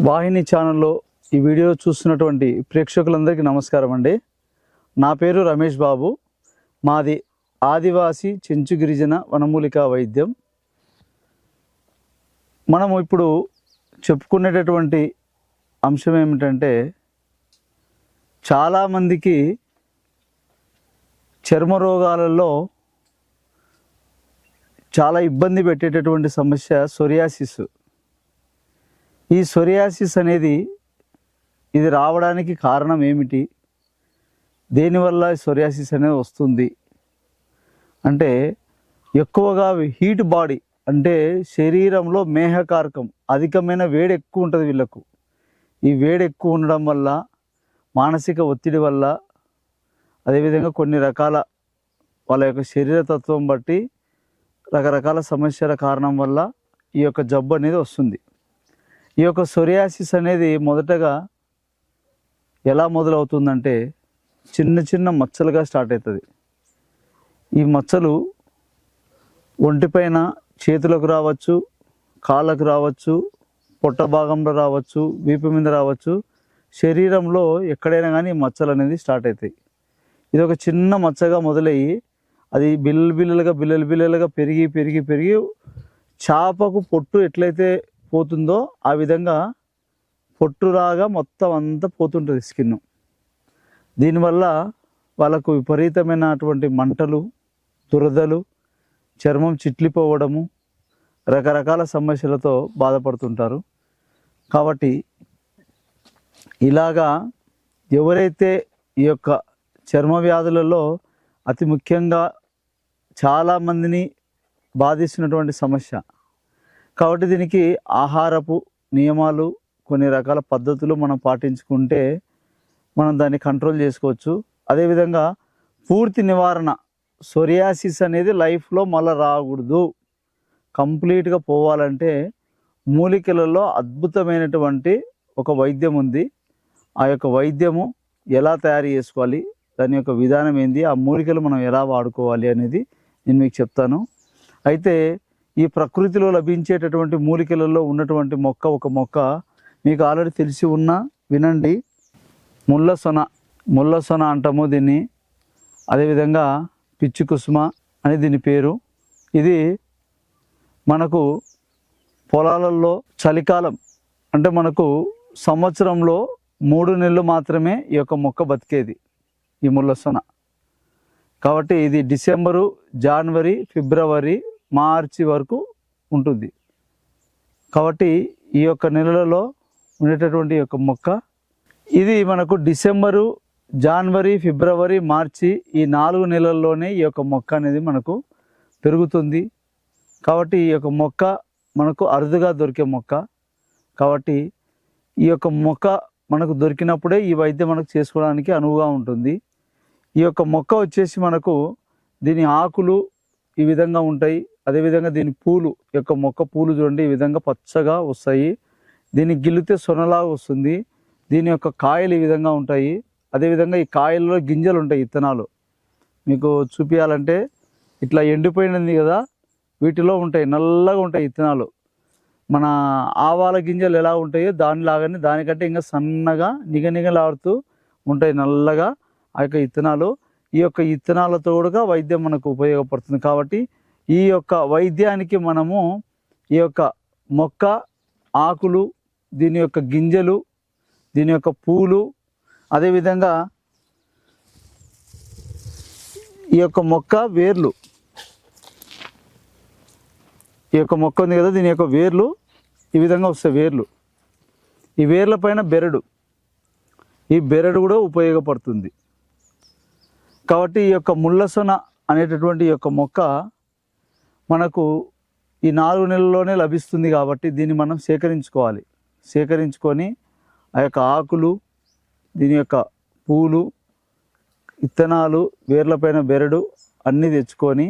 వాహిని ఛానల్లో ఈ వీడియో చూస్తున్నటువంటి ప్రేక్షకులందరికీ నమస్కారం అండి. నా పేరు రమేష్ బాబు. మాది ఆదివాసీ చెంచు గిరిజన వనమూలికా వైద్యం. మనము ఇప్పుడు చెప్పుకునేటటువంటి అంశం ఏమిటంటే, చాలామందికి చర్మ రోగాలలో చాలా ఇబ్బంది పెట్టేటటువంటి సమస్య సోరియాసిస్. ఈ సోరియాసిస్ అనేది ఇది రావడానికి కారణం ఏమిటి, దేనివల్ల సోరియాసిస్ అనేది వస్తుంది అంటే, ఎక్కువగా హీట్ బాడీ అంటే శరీరంలో మేహకారకం అధికమైన వేడి ఎక్కువ ఉంటుంది వీళ్ళకు. ఈ వేడి ఎక్కువ ఉండడం వల్ల, మానసిక ఒత్తిడి వల్ల, అదేవిధంగా కొన్ని రకాల వాళ్ళ యొక్క శరీరతత్వం బట్టి రకరకాల సమస్యల కారణం వల్ల ఈ యొక్క జబ్బు అనేది వస్తుంది. ఈ యొక్క సోరియాసిస్ అనేది మొదటగా ఎలా మొదలవుతుందంటే, చిన్న చిన్న మచ్చలుగా స్టార్ట్ అవుతుంది. ఈ మచ్చలు ఒంటిపైన చేతులకు రావచ్చు, కాళ్ళకు రావచ్చు, పొట్ట భాగంలో రావచ్చు, వీపు మీద రావచ్చు. శరీరంలో ఎక్కడైనా కానీ మచ్చలు అనేది స్టార్ట్ అవుతాయి. ఇది ఒక చిన్న మచ్చగా మొదలయ్యి అది బిల్లలుగా పెరిగి పెరిగి పెరిగి చేపకు పొట్టు ఎట్లయితే పోతుందో ఆ విధంగా పొట్టురాగా మొత్తం అంతా పోతుంటుంది స్కిన్. దీనివల్ల వాళ్ళకు విపరీతమైనటువంటి మంటలు, దురదలు, చర్మం చిట్లిపోవడము, రకరకాల సమస్యలతో బాధపడుతుంటారు. కాబట్టి ఇలాగా ఎవరైతే ఈ యొక్క చర్మ వ్యాధులలో అతి ముఖ్యంగా చాలామందిని బాధిస్తున్నటువంటి సమస్య. కాబట్టి దీనికి ఆహారపు నియమాలు, కొన్ని రకాల పద్ధతులు మనం పాటించుకుంటే మనం దాన్ని కంట్రోల్ చేసుకోవచ్చు. అదేవిధంగా పూర్తి నివారణ, సోరియాసిస్ అనేది లైఫ్లో మళ్ళీ రాకూడదు, కంప్లీట్గా పోవాలంటే మూలికలలో అద్భుతమైనటువంటి ఒక వైద్యం ఉంది. ఆ యొక్క వైద్యము ఎలా తయారు చేసుకోవాలి, దాని యొక్క విధానం ఏంది, ఆ మూలికలు మనం ఎలా వాడుకోవాలి అనేది నేను మీకు చెప్తాను. అయితే ఈ ప్రకృతిలో లభించేటటువంటి మూలికలలో ఉన్నటువంటి ఒక మొక్క మీకు ఆల్రెడీ తెలిసి ఉన్న, వినండి. ముల్లసొన అంటాము దీన్ని. అదేవిధంగా పిచ్చి కుసుమ అని దీని పేరు. ఇది మనకు పొలాలలో చలికాలం అంటే మనకు సంవత్సరంలో 3 నెలలు మాత్రమే ఈ యొక్క మొక్క బతికేది, ఈ ముల్లసొన. కాబట్టి ఇది డిసెంబరు, జనవరి, ఫిబ్రవరి, మార్చి వరకు ఉంటుంది. కాబట్టి ఈ యొక్క నెలలలో ఉండేటటువంటి యొక్క మొక్క ఇది మనకు డిసెంబరు, జనవరి, ఫిబ్రవరి, మార్చి ఈ 4 నెలల్లోనే ఈ యొక్క మొక్క అనేది మనకు పెరుగుతుంది. కాబట్టి ఈ యొక్క మొక్క మనకు అరుదుగా దొరికే మొక్క. కాబట్టి ఈ యొక్క మొక్క మనకు దొరికినప్పుడే ఈ వైద్యం మనకు చేసుకోవడానికి అనువుగా ఉంటుంది. ఈ యొక్క మొక్క వచ్చేసి మనకు దీని ఆకులు ఈ విధంగా ఉంటాయి. అదేవిధంగా దీని పూలు, యొక్క మొక్క పూలు చూడండి ఈ విధంగా పచ్చగా వస్తాయి. దీన్ని గిల్లితే సొనలాగా వస్తుంది. దీని యొక్క కాయలు ఈ విధంగా ఉంటాయి. అదేవిధంగా ఈ కాయల్లో గింజలు ఉంటాయి, ఇత్తనాలు. మీకు చూపించాలంటే ఇట్లా ఎండిపోయినది కదా, వీటిలో ఉంటాయి, నల్లగా ఉంటాయి ఇత్తనాలు. మన ఆవాల గింజలు ఎలా ఉంటాయో దానిలాగానే, దానికంటే ఇంకా సన్నగా నిగనిగలాడుతూ ఉంటాయి నల్లగా ఆ యొక్క ఇత్తనాలు. ఈ యొక్క ఇత్తనాలతో కూడా వైద్యం మనకు ఉపయోగపడుతుంది. కాబట్టి ఈ యొక్క వైద్యానికి మనము ఈ యొక్క మొక్క ఆకులు, దీని యొక్క గింజలు, దీని యొక్క పూలు, అదేవిధంగా ఈ యొక్క మొక్క వేర్లు, ఈ యొక్క మొక్క ఉంది కదా, దీని యొక్క వేర్లు ఈ విధంగా వస్తాయి. వేర్లు, ఈ వేర్ల పైన బెరడు, ఈ బెరడు కూడా ఉపయోగపడుతుంది. కాబట్టి ఈ యొక్క ముల్లసొన అనేటటువంటి ఈ యొక్క మొక్క మనకు ఈ 4 నెలల్లోనే లభిస్తుంది. కాబట్టి దీన్ని మనం సేకరించుకోవాలి. సేకరించుకొని ఆ యొక్క ఆకులు, దీని యొక్క పూలు, ఇత్తనాలు, వేర్లపైన బెరడు అన్నీ తెచ్చుకొని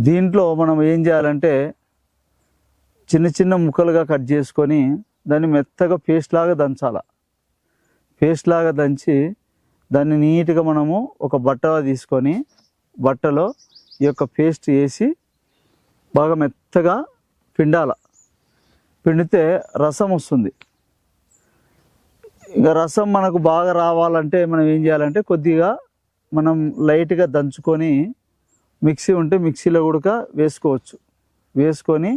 దీంట్లో మనం ఏం చేయాలంటే చిన్న చిన్న ముక్కలుగా కట్ చేసుకొని దాన్ని మెత్తగా పేస్ట్ లాగా దంచాలి. పేస్ట్ లాగా దంచి దాన్ని నీట్గా మనము ఒక బట్ట తీసుకొని బట్టలో ఈ యొక్క పేస్ట్ వేసి బాగా మెత్తగా పిండాల. పిండితే రసం వస్తుంది. ఇక రసం మనకు బాగా రావాలంటే మనం ఏం చేయాలంటే కొద్దిగా మనం లైట్గా దంచుకొని మిక్సీ ఉంటే మిక్సీలో కూడా వేసుకోవచ్చు. వేసుకొని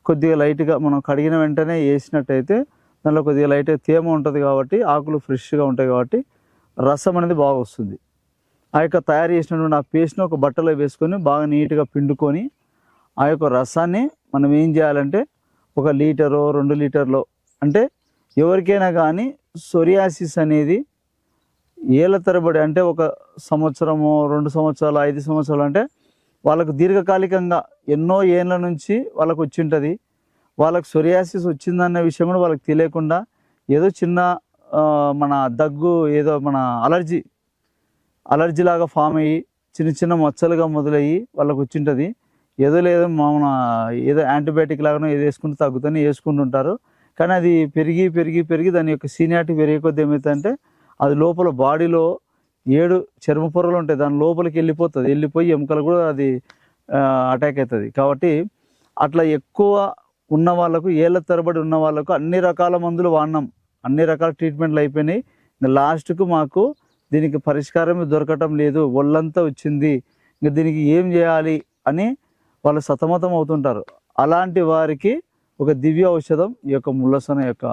కొద్దిగా లైట్గా మనం కడిగిన వెంటనే వేసినట్టయితే దానిలో కొద్దిగా లైట్గా తేమ ఉంటుంది కాబట్టి ఆకులు ఫ్రెష్గా ఉంటాయి కాబట్టి రసం అనేది బాగా వస్తుంది. ఆ యొక్క తయారు చేసినటువంటి ఆ పేస్ట్ని ఒక బట్టలో వేసుకొని బాగా నీట్గా పిండుకొని ఆ యొక్క రసాన్ని మనం ఏం చేయాలంటే 1 లీటరో 2 లీటర్లో, అంటే ఎవరికైనా కానీ సోరియాసిస్ అనేది ఏళ్ళ తరబడి అంటే 1 సంవత్సరము 2 సంవత్సరాలు 5 సంవత్సరాలు అంటే వాళ్ళకు దీర్ఘకాలికంగా ఎన్నో ఏళ్ళ నుంచి వాళ్ళకు వచ్చి ఉంటుంది. వాళ్ళకు సోరియాసిస్ వచ్చిందన్న విషయం కూడా వాళ్ళకి తెలియకుండా ఏదో చిన్న మన దగ్గు ఏదో మన అలర్జీ లాగా ఫామ్ అయ్యి చిన్న చిన్న మచ్చలుగా మొదలయ్యి వాళ్ళకు వచ్చి ఉంటుంది. ఏదో లేదో మన ఏదో యాంటీబయాటిక్ లాగానో ఏదో వేసుకుంటూ తగ్గుతూనే వేసుకుంటుంటారు. కానీ అది పెరిగి పెరిగి పెరిగి దాని యొక్క సీనియారిటీ పెరిగే కొద్ది ఏమవుతుందంటే అది లోపల బాడీలో 7 చర్మ పొరలు ఉంటాయి, దాని లోపలికి వెళ్ళిపోయి ఎముకలు కూడా అది అటాక్ అవుతుంది. కాబట్టి అట్లా ఎక్కువ ఉన్న వాళ్ళకు ఏళ్ళ తరబడి ఉన్న వాళ్ళకు అన్ని రకాల మందులు వాడినాం, అన్ని రకాల ట్రీట్మెంట్లు అయిపోయినాయి. ఇంకా లాస్ట్కు మాకు దీనికి పరిష్కారం దొరకటం లేదు, ఒళ్ళంతా వచ్చింది, ఇంకా దీనికి ఏం చేయాలి అని వాళ్ళు సతమతం అవుతుంటారు. అలాంటి వారికి ఒక దివ్య ఔషధం ఈ యొక్క ముల్లసన యొక్క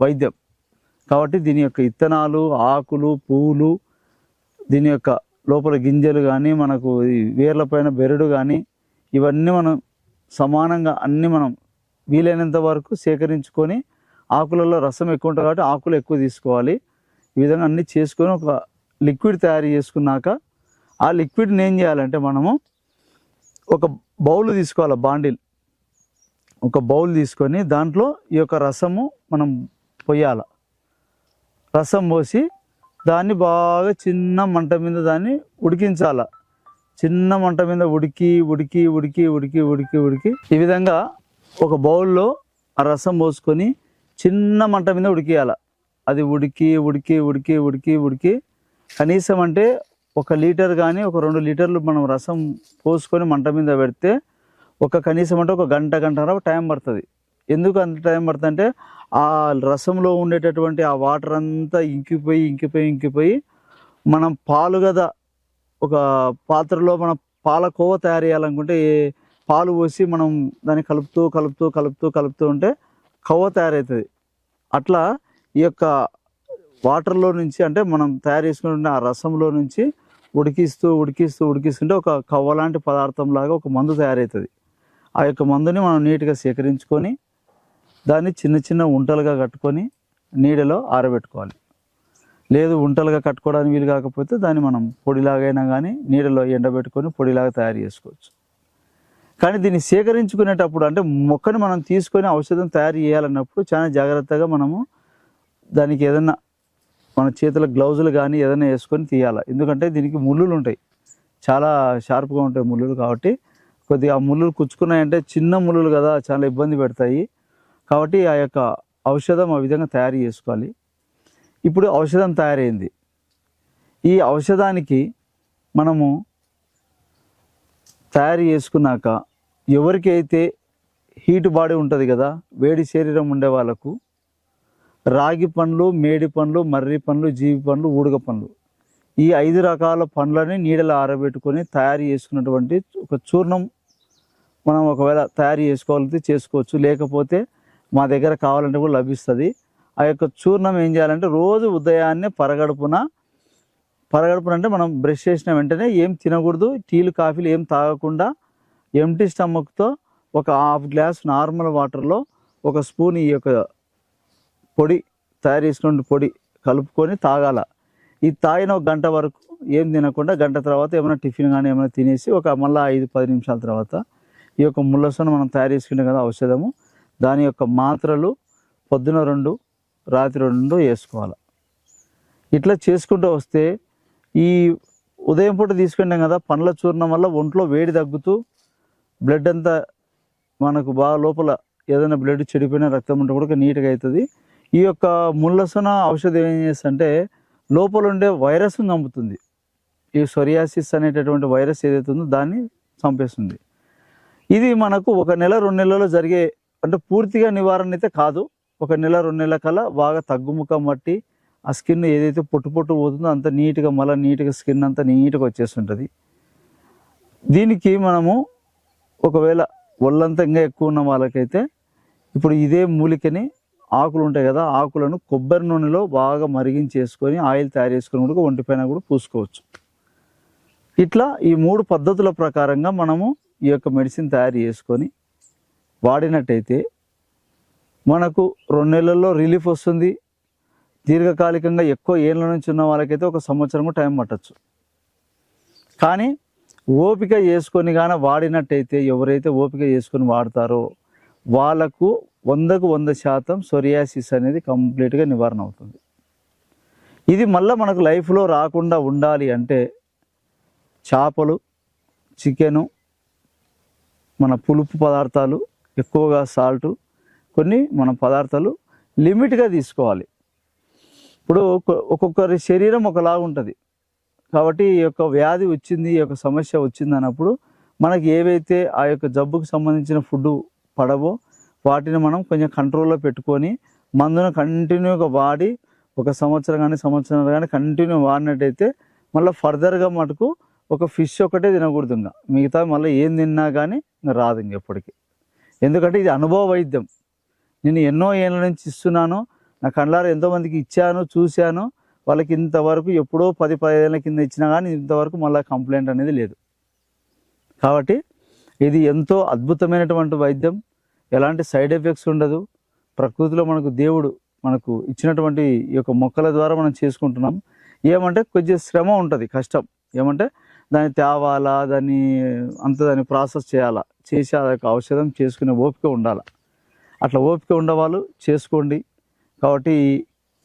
వైద్యం. కాబట్టి దీని యొక్క ఇత్తనాలు, ఆకులు, పువ్వులు, దీని యొక్క లోపల గింజలు కానీ మనకు వేర్ల పైన బెరడు కానీ ఇవన్నీ మనం సమానంగా అన్నీ మనం వీలైనంత వరకు సేకరించుకొని ఆకులలో రసం ఎక్కువ ఉంటుంది కాబట్టి ఆకులు ఎక్కువ తీసుకోవాలి. ఈ విధంగా అన్నీ చేసుకొని ఒక లిక్విడ్ తయారు చేసుకున్నాక ఆ లిక్విడ్ని ఏం చేయాలంటే మనము ఒక బౌల్ తీసుకోవాలి, బాండిల్ ఒక బౌల్ తీసుకొని దాంట్లో ఈ యొక్క రసము మనం పొయ్యాలి. రసం పోసి దాన్ని బాగా చిన్న మంట మీద దాన్ని ఉడికించాలి. చిన్న మంట మీద ఉడికి ఉడికి ఉడికి ఉడికి ఉడికి ఉడికి ఈ విధంగా ఒక బౌల్లో ఆ రసం పోసుకొని చిన్న మంట మీద ఉడికియాలి. అది ఉడికి ఉడికి ఉడికి ఉడికి ఉడికి కనీసం అంటే 1 లీటర్ కానీ 2 లీటర్లు మనం రసం పోసుకొని మంట మీద పెడితే కనీసం అంటే 1 గంటన్నర టైం పడుతుంది. ఎందుకు అంత టైం పడుతుంది అంటే ఆ రసంలో ఉండేటటువంటి ఆ వాటర్ అంతా ఇంకిపోయి మనం పాలు కదా ఒక పాత్రలో మనం పాలకోవ తయారు చేయాలనుకుంటే పాలు పోసి మనం దాన్ని కలుపుతూ ఉంటే కోవ తయారవుతుంది. అట్లా ఈ యొక్క వాటర్లో నుంచి అంటే మనం తయారు చేసుకున్న ఆ రసంలో నుంచి ఉడికిస్తుంటే ఒక కవ్వ లాంటి పదార్థం లాగా ఒక మందు తయారవుతుంది. ఆ యొక్క మందుని మనం నీట్గా సేకరించుకొని దాన్ని చిన్న చిన్న ఉంటలుగా కట్టుకొని నీడలో ఆరబెట్టుకోవాలి. లేదు ఉంటలుగా కట్టుకోవడానికి వీలు కాకపోతే దాన్ని మనం పొడిలాగైనా కానీ నీడలో ఎండబెట్టుకొని పొడిలాగా తయారు చేసుకోవచ్చు. కానీ దీన్ని సేకరించుకునేటప్పుడు అంటే మొక్కని మనం తీసుకొని ఔషధం తయారు చేయాలన్నప్పుడు చాలా జాగ్రత్తగా మనము దానికి ఏదన్నా మన చేతుల గ్లౌజులు కానీ ఏదైనా వేసుకొని తీయాలి. ఎందుకంటే దీనికి ముళ్ళులు ఉంటాయి, చాలా షార్ప్గా ఉంటాయి ముళ్ళులు. కాబట్టి కొద్దిగా ఆ ముళ్ళులు కుచ్చుకున్నాయంటే చిన్న ముళ్ళులు కదా చాలా ఇబ్బంది పెడతాయి. కాబట్టి ఆ యొక్క ఔషధం ఆ విధంగా తయారు చేసుకోవాలి. ఇప్పుడు ఔషధం తయారైంది. ఈ ఔషధానికి మనము తయారు చేసుకున్నాక ఎవరికైతే హీట్ బాడీ ఉంటుంది కదా, వేడి శరీరం ఉండే వాళ్ళకు రాగి పండ్లు, మేడి పండ్లు, మర్రి పండ్లు, జీవి పండ్లు, ఊడగ పండ్లు ఈ 5 రకాల పండ్లని నీడలో ఆరబెట్టుకొని తయారు చేసుకున్నటువంటి ఒక చూర్ణం మనం ఒకవేళ తయారు చేసుకోవాలంటే చేసుకోవచ్చు, లేకపోతే మా దగ్గర కావాలంటే కూడా లభిస్తుంది. ఆ యొక్క చూర్ణం ఏం చేయాలంటే రోజు ఉదయాన్నే పరగడుపున అంటే మనం బ్రష్ చేసిన వెంటనే ఏం తినకూడదు, టీలు కాఫీలు ఏం తాగకుండా ఎంటీ స్టమక్తో 1/2 గ్లాస్ నార్మల్ వాటర్లో 1 స్పూన్ ఈ యొక్క పొడి తయారు చేసుకున్న పొడి కలుపుకొని తాగాల. ఇది తాగిన 1 గంట వరకు ఏం తినకుండా గంట తర్వాత ఏమైనా టిఫిన్ కానీ ఏమైనా తినేసి మళ్ళీ 5-10 నిమిషాల తర్వాత ఈ యొక్క ముల్లసను మనం తయారు చేసుకున్నాం కదా ఔషధము, దాని యొక్క మాత్రలు పొద్దున 2 రాత్రి 2 వేసుకోవాలి. ఇట్లా చేసుకుంటూ వస్తే ఈ ఉదయం పూట తీసుకుంటాం కదా పండ్ల చూర్ణం వల్ల ఒంట్లో వేడి తగ్గుతూ బ్లడ్ అంతా మనకు బాగా లోపల ఏదైనా బ్లడ్ చెడిపోయిన రక్తం ఉంటే కూడా నీట్గా అవుతుంది. ఈ యొక్క ముల్లసన ఔషధం ఏం చేస్తుందంటే లోపల ఉండే వైరస్ను చంపుతుంది. ఈ సోరియాసిస్ అనేటటువంటి వైరస్ ఏదైతే ఉందో దాన్ని చంపేస్తుంది. ఇది మనకు 1 నెల 2 నెలల్లో జరిగే అంటే పూర్తిగా నివారణ అయితే కాదు. ఒక నెల 2 నెలల కల్లా బాగా తగ్గుముఖం పట్టి ఆ స్కిన్ ఏదైతే పొట్టు పోతుందో అంత నీట్గా మళ్ళీ నీట్గా స్కిన్ అంతా నీట్గా వచ్చేస్తుంటుంది. దీనికి మనము ఒకవేళ ఒళ్ళంతా ఇంకా ఎక్కువ ఉన్న వాళ్ళకైతే ఇప్పుడు ఇదే మూలికని ఆకులు ఉంటాయి కదా, ఆకులను కొబ్బరి నూనెలో బాగా మరిగించేసుకొని ఆయిల్ తయారు చేసుకొని కూడా ఒంటిపైన కూడా పూసుకోవచ్చు. ఇట్లా ఈ 3 పద్ధతుల ప్రకారంగా మనము ఈ యొక్క మెడిసిన్ తయారు చేసుకొని వాడినట్టయితే మనకు 2 నెలల్లో రిలీఫ్ వస్తుంది. దీర్ఘకాలికంగా ఎక్కువ ఏళ్ళ నుంచి ఉన్న వాళ్ళకైతే 1 సంవత్సరం టైం పట్టచ్చు. కానీ ఓపిక చేసుకొని కానీ వాడినట్టయితే, ఎవరైతే ఓపిక చేసుకొని వాడతారో వాళ్ళకు 100కు 100% సోరియాసిస్ అనేది కంప్లీట్గా నివారణ అవుతుంది. ఇది మళ్ళీ మనకు లైఫ్లో రాకుండా ఉండాలి అంటే చేపలు, చికెను, మన పులుపు పదార్థాలు, ఎక్కువగా సాల్టు, కొన్ని మన పదార్థాలు లిమిట్గా తీసుకోవాలి. ఇప్పుడు ఒక్కొక్కరి శరీరం ఒకలాగా ఉంటుంది కాబట్టి ఈ యొక్క వ్యాధి వచ్చింది, ఈ యొక్క సమస్య వచ్చింది అన్నప్పుడు మనకి ఏవైతే ఆ యొక్క జబ్బుకు సంబంధించిన ఫుడ్ పడవో వాటిని మనం కొంచెం కంట్రోల్లో పెట్టుకొని మందును కంటిన్యూగా వాడి 1 సంవత్సరం కానీ సంవత్సరం కానీ కంటిన్యూ వాడినట్టయితే మళ్ళీ ఫర్దర్గా మటుకు ఒక ఫిష్ ఒకటే తినకూడదు. ఇంకా మిగతా మళ్ళీ ఏం తిన్నా కానీ ఇంకా రాదు ఇంకెప్పటికీ. ఎందుకంటే ఇది అనుభవ వైద్యం. నేను ఎన్నో ఏళ్ళ నుంచి ఇస్తున్నాను, నా కళ్ళారా ఎంతోమందికి ఇచ్చాను, చూశాను. వాళ్ళకి ఇంతవరకు ఎప్పుడో 10-15 ఏళ్ళ కింద ఇచ్చినా కానీ ఇంతవరకు మళ్ళీ కంప్లైంట్ అనేది లేదు. కాబట్టి ఇది ఎంతో అద్భుతమైనటువంటి వైద్యం. ఎలాంటి సైడ్ ఎఫెక్ట్స్ ఉండదు. ప్రకృతిలో మనకు దేవుడు మనకు ఇచ్చినటువంటి ఈ యొక్క మొక్కల ద్వారా మనం చేసుకుంటున్నాం. ఏమంటే కొంచెం శ్రమ ఉంటుంది, కష్టం. ఏమంటే దాన్ని తేవాలా, దాన్ని ప్రాసెస్ చేయాలా, చేసి ఆ యొక్క ఔషధం చేసుకునే ఓపిక ఉండాలి. అట్లా ఓపిక ఉండేవాళ్ళు చేసుకోండి. కాబట్టి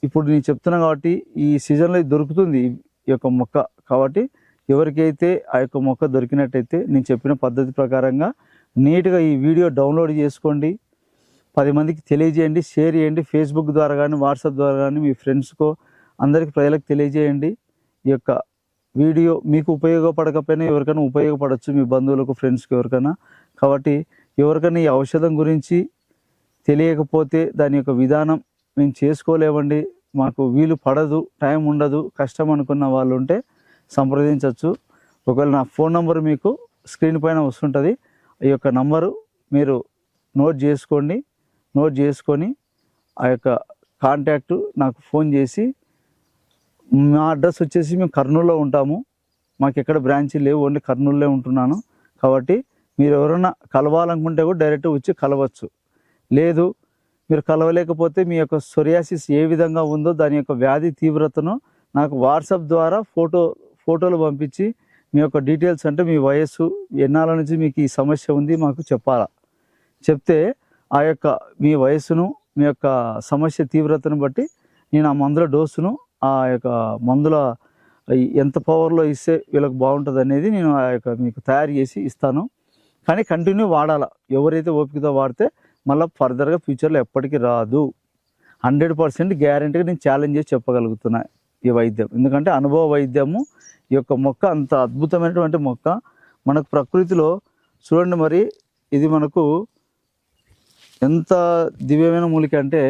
ఇప్పుడు నేను చెప్తున్నా కాబట్టి ఈ సీజన్లో దొరుకుతుంది ఈ యొక్క మొక్క. కాబట్టి ఎవరికైతే ఆ యొక్క మొక్క దొరికినట్టయితే నేను చెప్పిన పద్ధతి ప్రకారంగా నీట్గా ఈ వీడియో డౌన్లోడ్ చేసుకోండి, 10 మందికి తెలియజేయండి, షేర్ చేయండి. ఫేస్బుక్ ద్వారా కానీ వాట్సాప్ ద్వారా కానీ మీ ఫ్రెండ్స్కో అందరికి ప్రజలకు తెలియజేయండి. ఈ యొక్క వీడియో మీకు ఉపయోగపడకపోయినా ఎవరికైనా ఉపయోగపడవచ్చు, మీ బంధువులకు, ఫ్రెండ్స్కి, ఎవరికైనా. కాబట్టి ఎవరికైనా ఈ ఔషధం గురించి తెలియకపోతే దాని యొక్క విధానం మేము చేసుకోలేమండి, మాకు వీలు పడదు, టైం ఉండదు, కష్టం అనుకున్న వాళ్ళు ఉంటే సంప్రదించవచ్చు. ఒకవేళ నా ఫోన్ నంబర్ మీకు స్క్రీన్ పైన వస్తుంటుంది. ఈ యొక్క నంబరు మీరు నోట్ చేసుకోండి. నోట్ చేసుకొని ఆ యొక్క కాంటాక్ట్ నాకు ఫోన్ చేసి, మా అడ్రస్ వచ్చేసి మేము కర్నూలులో ఉంటాము. మాకు ఎక్కడ బ్రాంచీ లేవు, ఓన్లీ కర్నూలులో ఉంటున్నాను. కాబట్టి మీరు ఎవరైనా కలవాలనుకుంటే కూడా డైరెక్ట్ వచ్చి కలవచ్చు. లేదు మీరు కలవలేకపోతే మీ యొక్క సోరియాసిస్ ఏ విధంగా ఉందో దాని యొక్క వ్యాధి తీవ్రతను నాకు వాట్సాప్ ద్వారా ఫోటోలు పంపించి మీ యొక్క డీటెయిల్స్, అంటే మీ వయస్సు, ఎన్నాళ్ళ నుంచి మీకు ఈ సమస్య ఉంది మాకు చెప్పాలా. చెప్తే ఆ యొక్క మీ వయస్సును, మీ యొక్క సమస్య తీవ్రతను బట్టి నేను ఆ మందుల డోసును, ఆ యొక్క మందుల ఎంత పవర్లో ఇస్తే వీళ్ళకి బాగుంటుంది అనేది నేను ఆ యొక్క మీకు తయారు చేసి ఇస్తాను. కానీ కంటిన్యూ వాడాలా. ఎవరైతే ఓపికతో వాడితే మళ్ళీ ఫర్దర్గా ఫ్యూచర్లో ఎప్పటికీ రాదు. 100% గ్యారెంటీగా నేను ఛాలెంజ్ చేసి చెప్పగలుగుతున్నా ఈ వైద్యం. ఎందుకంటే అనుభవ వైద్యము. ఈ యొక్క మొక్క అంత అద్భుతమైనటువంటి మొక్క మనకు ప్రకృతిలో చూడండి. మరి ఇది మనకు ఎంత దివ్యమైన మూలిక అంటే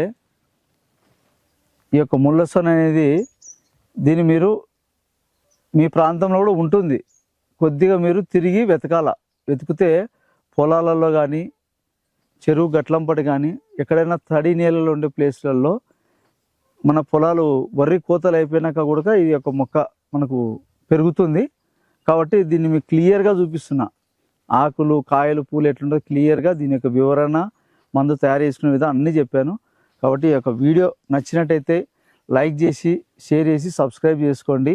ఈ యొక్క ముల్లసన్ అనేది, దీన్ని మీరు మీ ప్రాంతంలో కూడా ఉంటుంది. కొద్దిగా మీరు తిరిగి వెతికితే పొలాలలో కానీ, చెరువు గట్లంపటి కానీ, ఎక్కడైనా తడి నీళ్ళలో ఉండే ప్లేస్లలో, మన పొలాలు వరి కోతలు అయిపోయినాక కూడా ఈ యొక్క మొక్క మనకు పెరుగుతుంది. కాబట్టి దీన్ని మీకు క్లియర్గా చూపిస్తున్నా. ఆకులు, కాయలు, పూలు ఎట్లుంటుందో క్లియర్గా దీని యొక్క వివరణ, మందు తయారు చేసుకునే విధానం అన్నీ చెప్పాను. కాబట్టి ఈ యొక్క వీడియో నచ్చినట్టయితే లైక్ చేసి, షేర్ చేసి, సబ్స్క్రైబ్ చేసుకోండి.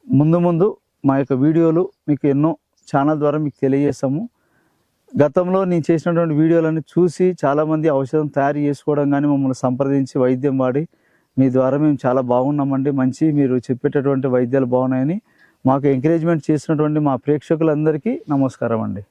ముందు మా యొక్క వీడియోలు మీకు ఎన్నో ఛానల్ ద్వారా మీకు తెలియజేస్తాము. గతంలో నేను చేసినటువంటి వీడియోలన్నీ చూసి చాలామంది ఔషధం తయారు చేసుకోవడం కానీ మమ్మల్ని సంప్రదించి వైద్యం వాడి మీ ద్వారా మేము చాలా బాగున్నామండి, మంచి మీరు చెప్పేటటువంటి వైద్యాలు బాగున్నాయని మాకు ఎంకరేజ్మెంట్ చేసినటువంటి మా ప్రేక్షకులందరికీ నమస్కారం అండి.